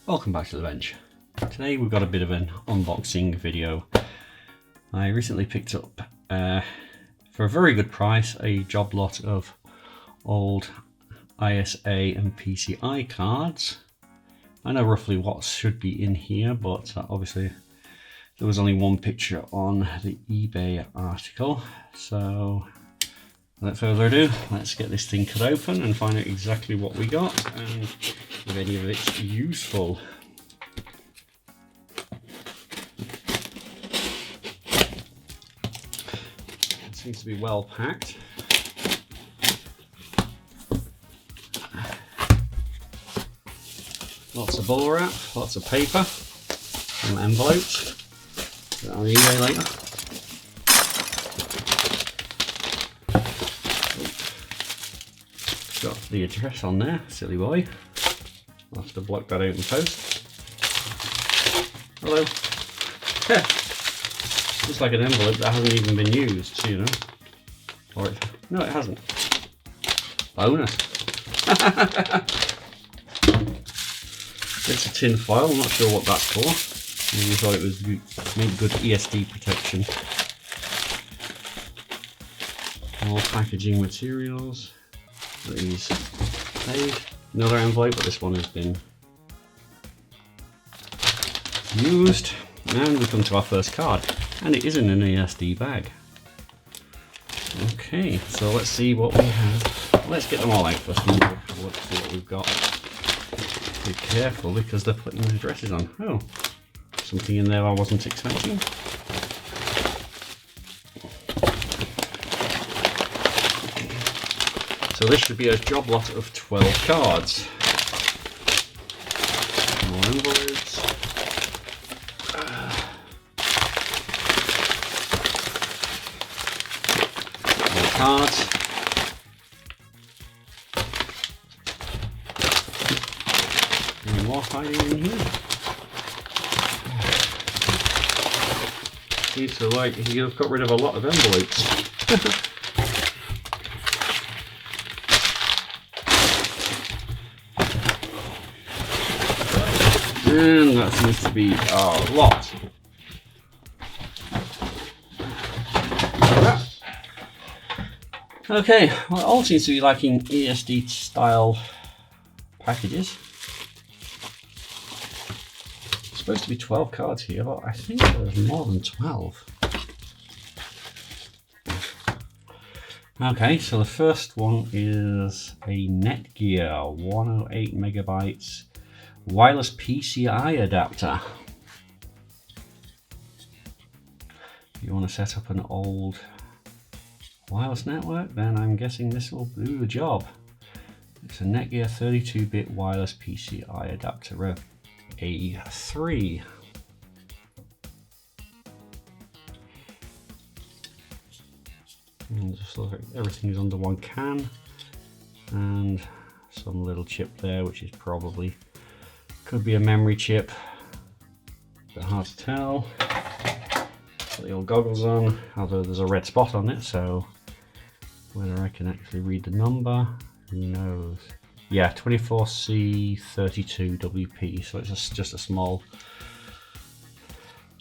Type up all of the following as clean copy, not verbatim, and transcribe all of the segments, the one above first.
Welcome back to the bench. Today we've got a bit of an unboxing video. I recently picked up, for a very good price, a job lot of old ISA and PCI cards. I know roughly what should be in here, but obviously there was only one picture on the eBay article. So without further ado, let's get this thing cut open and find out exactly what we got and if any of it's useful. It seems to be well packed. Lots of bubble wrap, lots of paper, some envelopes. Put it on eBay later. Got the address on there, silly boy. I'll have to block that out in post. Hello. Looks like an envelope that hasn't even been used, you know. Or no, it hasn't. Bonus. It's a tin foil, I'm not sure what that's for. Maybe thought it was maybe good ESD protection. More packaging materials. These paid. Another envelope, but this one has been used. And we come to our first card, and it is in an ESD bag. Okay, so let's see what we have. Let's get them all out first and we'll have a look to see what we've got. Be careful because they're putting the addresses on. Oh, something in there I wasn't expecting. So this should be a job lot of 12 cards. More envelopes. More cards. And more hiding in here. Seems to like you've got rid of a lot of envelopes. And that seems to be a lot. Okay, well, it all seems to be liking ESD style packages. It's supposed to be 12 cards here, but I think there's more than 12. Okay, so the first one is a Netgear 108 megabytes wireless PCI adapter. If you want to set up an old wireless network, then I'm guessing this will do the job. It's a Netgear 32-bit wireless PCI adapter Rev A3. And just look, everything is under one can, and some little chip there, which is probably could be a memory chip, a bit hard to tell. Got the old goggles on, although there's a red spot on it, so whether I can actually read the number, who knows. Yeah, 24C32WP, so it's just a small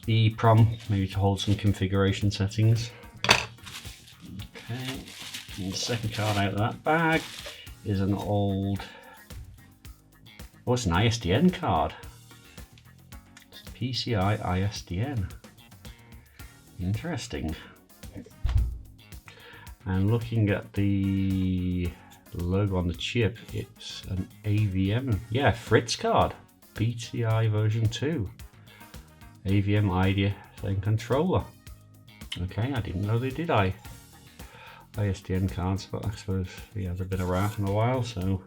EEPROM, maybe to hold some configuration settings. Okay, and the second card out of that bag is an old, oh, it's an ISDN card. It's PCI ISDN. Interesting. And looking at the logo on the chip, it's an AVM, yeah, Fritz card. PCI version 2. AVM IDE and controller. Okay, I didn't know they did ISDN cards, but I suppose he hasn't been around in a while, so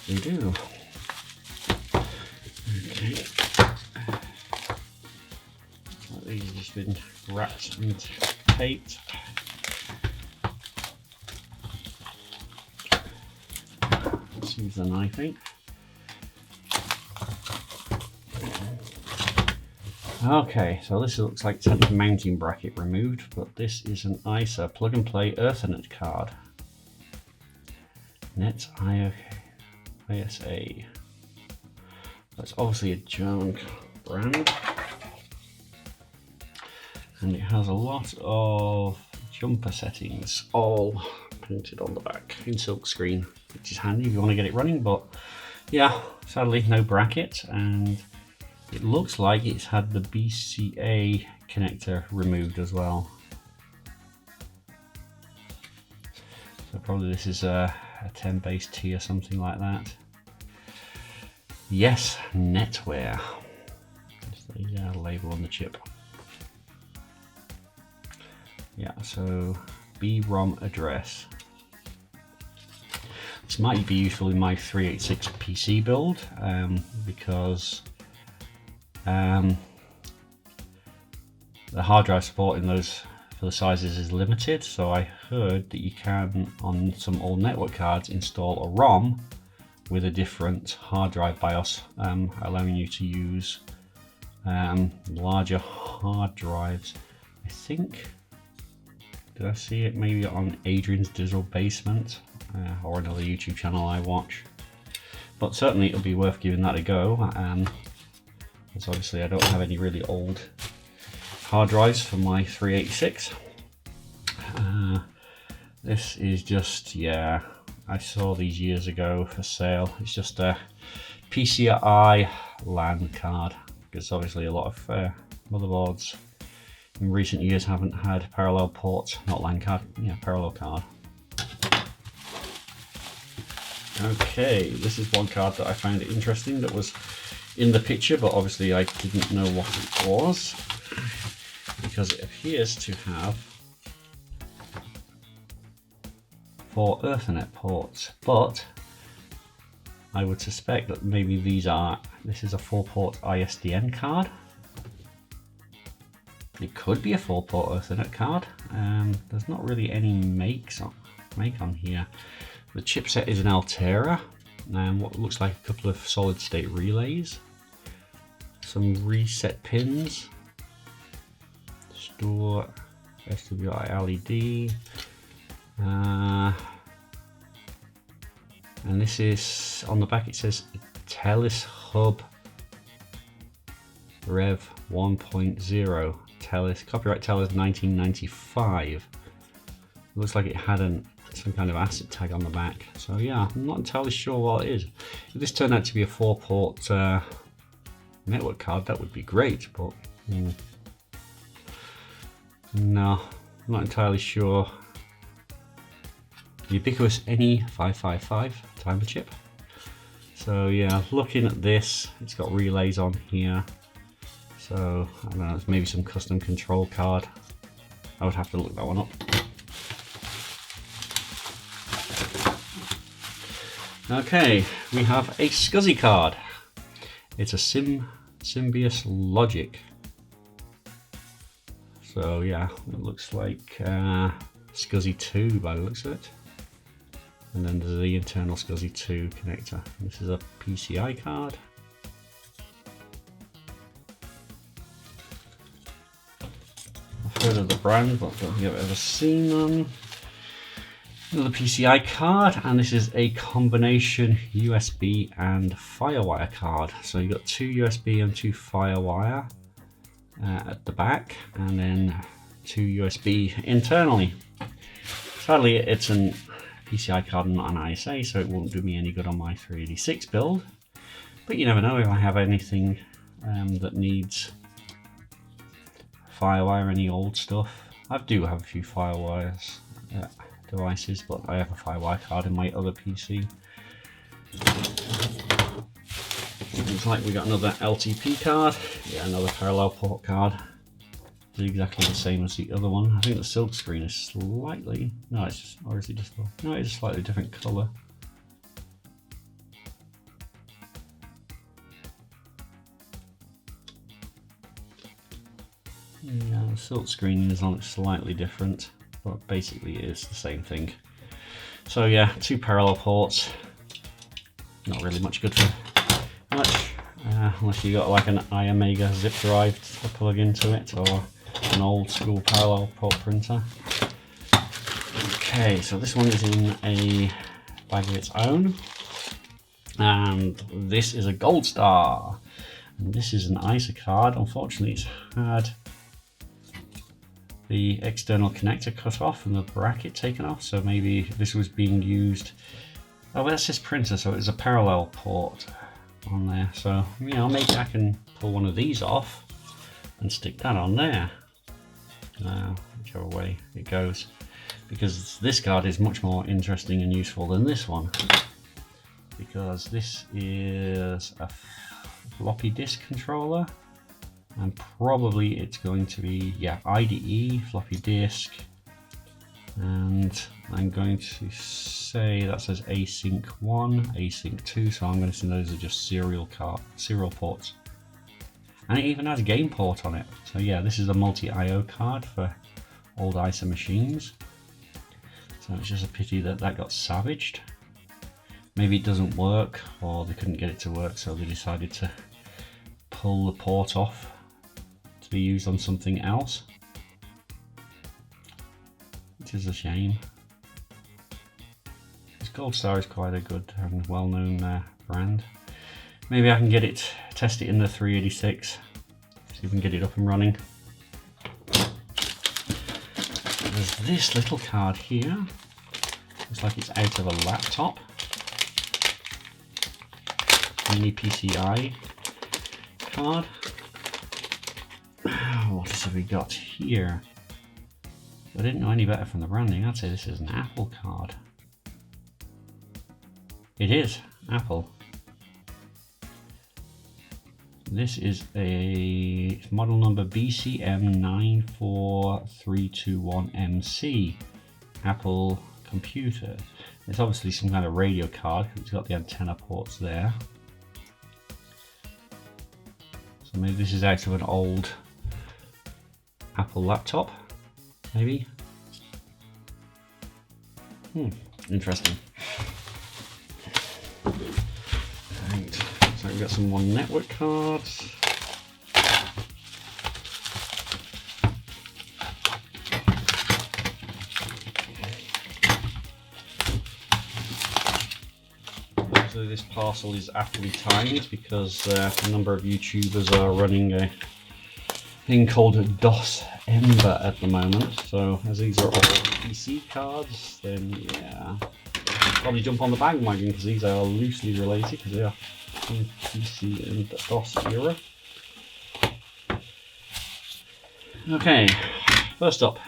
they do. Okay. These have just been wrapped and taped. Let's use the knifing. Okay, so this looks like it's had the mounting bracket removed, but this is an ISA plug and play Ethernet card. Net I, okay. ISA. That's obviously a German brand. And it has a lot of jumper settings all printed on the back in silkscreen, which is handy if you want to get it running. But yeah, sadly no bracket, and it looks like it's had the BCA connector removed as well. So probably this is a 10 base T or something like that. Yes, netware. There's the label on the chip. Yeah, so BROM address. This might be useful in my 386 PC build because the hard drive support in those for the sizes is limited. So I heard that you can, on some old network cards, install a ROM with a different hard drive BIOS, allowing you to use larger hard drives. I think, did I see it maybe on Adrian's Digital Basement or another YouTube channel I watch? But certainly it'll be worth giving that a go, because obviously I don't have any really old hard drives for my 386. This is just, yeah, I saw these years ago for sale. It's just a PCI LAN card, because obviously a lot of motherboards in recent years haven't had parallel ports, not LAN card, yeah, parallel card. Okay, this is one card that I found interesting that was in the picture, but obviously I didn't know what it was, because it appears to have 4 Ethernet ports, but I would suspect that maybe this is a 4-port ISDN card. It could be a 4-port Ethernet card. There's not really any make on here. The chipset is an Altera, and what looks like a couple of solid state relays, some reset pins, store SWI LED, and this is, on the back it says Telis Hub Rev 1.0, Telis, copyright Telis 1995. It looks like it had some kind of asset tag on the back. So yeah, I'm not entirely sure what it is. If this turned out to be a 4-port network card, that would be great, but no, I'm not entirely sure. Ubiquitous NE555 timer chip. So yeah, looking at this, it's got relays on here. So I don't know, it's maybe some custom control card. I would have to look that one up. Okay, we have a SCSI card. It's a Symbius Logic. So yeah, it looks like SCSI 2 by the looks of it. And then there's the internal SCSI 2 connector. This is a PCI card. I've heard of the brand, but I don't think I've ever seen them. Another PCI card, and this is a combination USB and FireWire card. So you've got 2 USB and 2 FireWire at the back, and then 2 USB internally. Sadly, it's an PCI card and not an ISA, so it won't do me any good on my 386 build. But you never know, if I have anything that needs FireWire, any old stuff. I do have a few FireWires devices, but I have a FireWire card in my other PC. Looks like we got another LTP card. Yeah, another parallel port card. It's exactly the same as the other one. I think the silk screen is slightly, no, it's just, or is it just, no, it's a slightly different color. Yeah, the silk screen is on it slightly different, but basically it is the same thing. So yeah, 2 parallel ports. Not really much good for much, unless you got like an iOmega zip drive to plug into it, or an old school parallel port printer. Okay, so this one is in a bag of its own. And this is a gold star. And this is an ISA card. Unfortunately, it's had the external connector cut off and the bracket taken off, so maybe this was being used. Oh, well, that's this printer, so it's a parallel port on there. So, you know, maybe I can pull one of these off and stick that on there. Whichever way it goes, because this card is much more interesting and useful than this one, because this is a floppy disk controller, and probably it's going to be, yeah, IDE floppy disk, and I'm going to say that says async 1, async 2, so I'm going to say those are just serial ports. And it even has a game port on it. So yeah, this is a multi-IO card for old ISA machines. So it's just a pity that that got savaged. Maybe it doesn't work, or they couldn't get it to work, so they decided to pull the port off to be used on something else, which is a shame. This Gold Star is quite a good and well-known brand. Maybe I can get it, test it in the 386, see if we can get it up and running. There's this little card here. Looks like it's out of a laptop. Mini PCI card. What else have we got here? If I didn't know any better from the branding, I'd say this is an Apple card. It is Apple. This is a model number BCM94321MC Apple computer. It's obviously some kind of radio card because it's got the antenna ports there. So maybe this is out of an old Apple laptop, maybe. Interesting. Right. So we've got some more network cards. So this parcel is aptly timed because a number of YouTubers are running a thing called DOS Ember at the moment. So as these are all PC cards, then yeah, probably jump on the bandwagon because these are loosely related because they are in PC and DOS era. Okay, first up,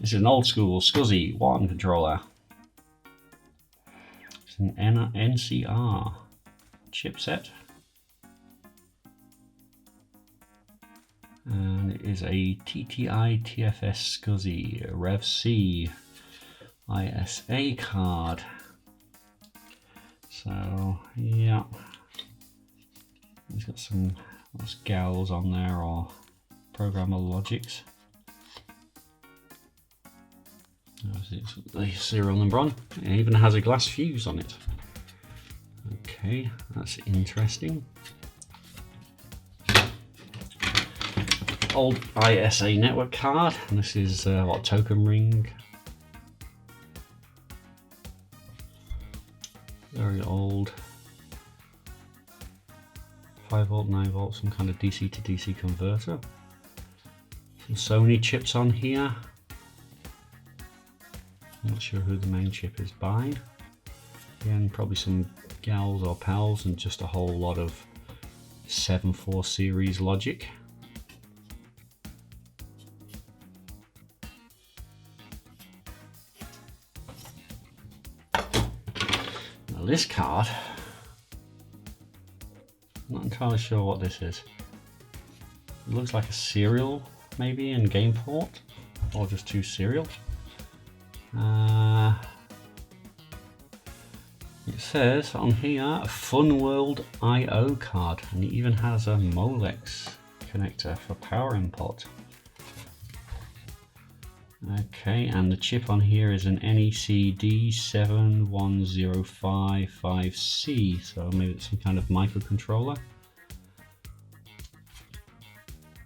this is an old school SCSI 1 controller. It's an NCR chipset. And it is a TTI TFS SCSI Rev C ISA card. So yeah, it's got some GALs on there or programmer logics. It's the serial number on. It even has a glass fuse on it. Okay, that's interesting. Old ISA network card, and this is what, token ring. Very old. 5 volt, 9 volt, some kind of DC to DC converter. Some Sony chips on here. I'm not sure who the main chip is by. Again, probably some GALs or PALs and just a whole lot of 7.4 series logic. Now this card, I'm not entirely sure what this is. It looks like a serial maybe in game port, or just 2 serial. It says on here a Fun World IO card, and it even has a Molex connector for power input. Okay, and the chip on here is an NEC D71055C, so maybe it's some kind of microcontroller.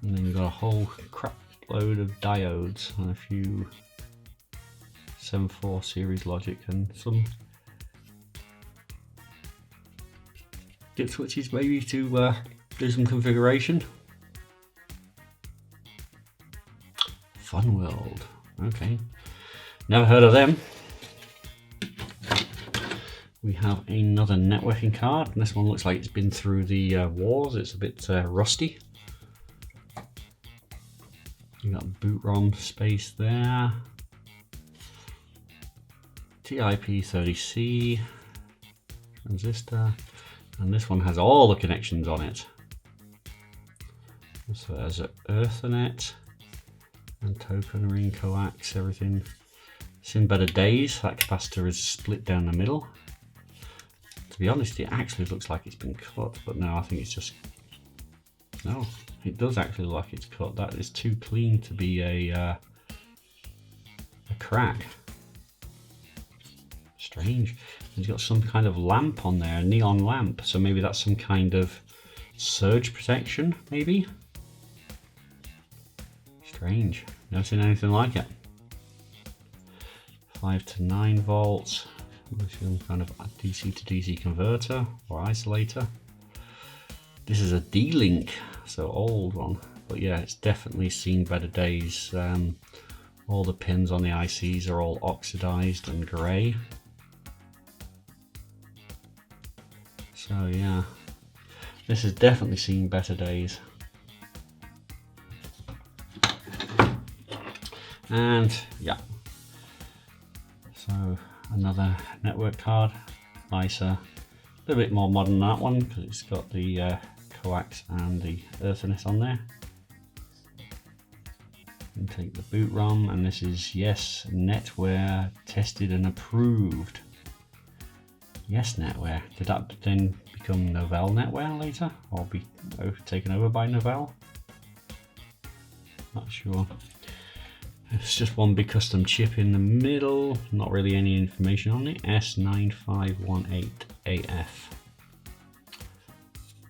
And then you've got a whole crap load of diodes and a few 7.4 series logic and some dip switches maybe to do some configuration. Fun World, okay, never heard of them. We have another networking card, and this one looks like it's been through the wars. It's a bit rusty. You got boot ROM space there. TIP30C transistor, and this one has all the connections on it. So there's an Ethernet and token ring, coax, everything. It's in better days. That capacitor is split down the middle. To be honest, it actually looks like it's been cut, but no, I think it's just, no, it does actually look like it's cut. That is too clean to be a crack. Strange. It's got some kind of lamp on there, a neon lamp, so maybe that's some kind of surge protection, maybe? Strange. Never seen anything like it. 5 to 9 volts. Some kind of DC to DC converter or isolator. This is a D-Link, so old one, but yeah, it's definitely seen better days. All the pins on the ICs are all oxidized and grey. So yeah, this has definitely seen better days. And yeah, so another network card, ISA, a little bit more modern than that one because it's got the coax and the Ethernet on there. And take the boot ROM, and this is yes, NetWare tested and approved. Yes, NetWare. Did that then become Novell NetWare later, or be taken over by Novell? Not sure. It's just one big custom chip in the middle, not really any information on it. S9518AF.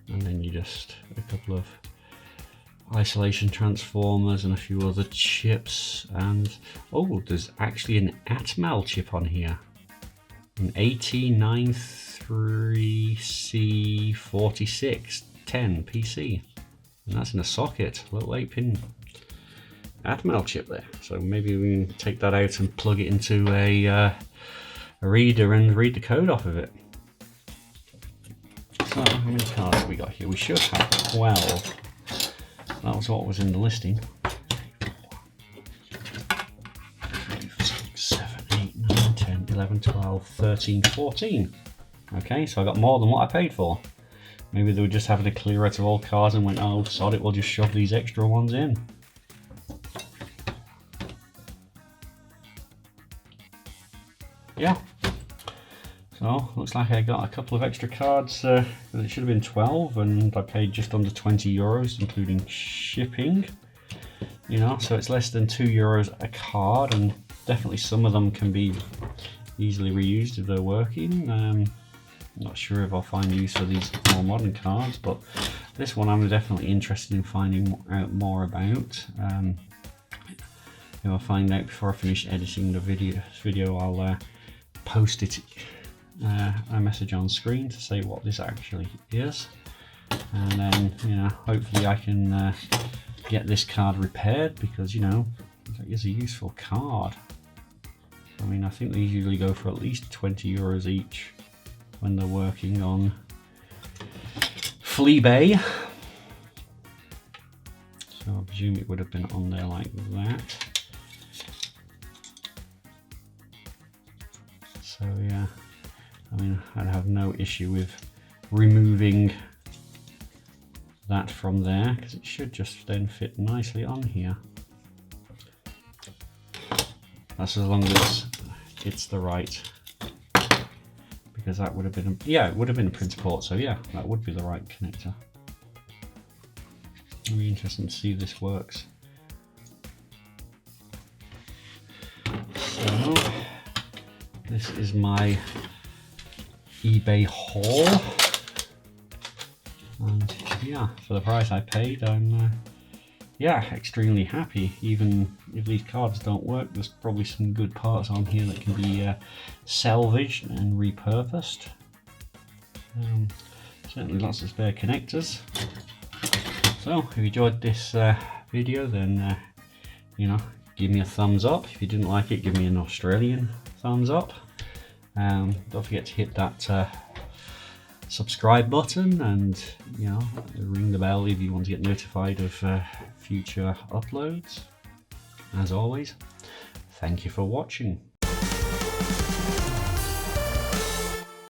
And then you just a couple of isolation transformers and a few other chips. And oh, there's actually an Atmel chip on here. An AT93C4610 PC. And that's in a socket, a little 8-pin Atmel chip there, so maybe we can take that out and plug it into a reader and read the code off of it. So how many cards have we got here? We should have 12. That was what was in the listing. 5, 6, 7, 8, 9, 10, 11, 12, 13, 14. Okay, so I got more than what I paid for. Maybe they were just having a clear out of all cards and went, oh sod it, we'll just shove these extra ones in. Yeah, so looks like I got a couple of extra cards. It should have been 12, and I paid just under 20 euros, including shipping. You know, so it's less than €2 a card, and definitely some of them can be easily reused if they're working. Not sure if I'll find use for these more modern cards, but this one I'm definitely interested in finding out more about. If I find out before I finish editing the video, I'll post it a message on screen to say what this actually is, and then, you know, hopefully I can get this card repaired, because, you know, it is a useful card. I mean, I think they usually go for at least 20 euros each when they're working on Fleabay, so I presume it would have been on there like that. So yeah, I mean, I'd have no issue with removing that from there, because it should just then fit nicely on here. That's as long as it's the right, because that would have been, yeah, it would have been a printer port, so yeah, that would be the right connector. It'll be interesting to see if this works. So this is my eBay haul, and yeah, for the price I paid, I'm yeah, extremely happy. Even if these cards don't work, there's probably some good parts on here that can be salvaged and repurposed. certainly lots of spare connectors. So if you enjoyed this video, then you know, give me a thumbs up. If you didn't like it, give me an Australian thumbs up. Don't forget to hit that subscribe button, and you know, ring the bell if you want to get notified of future uploads. As always, thank you for watching.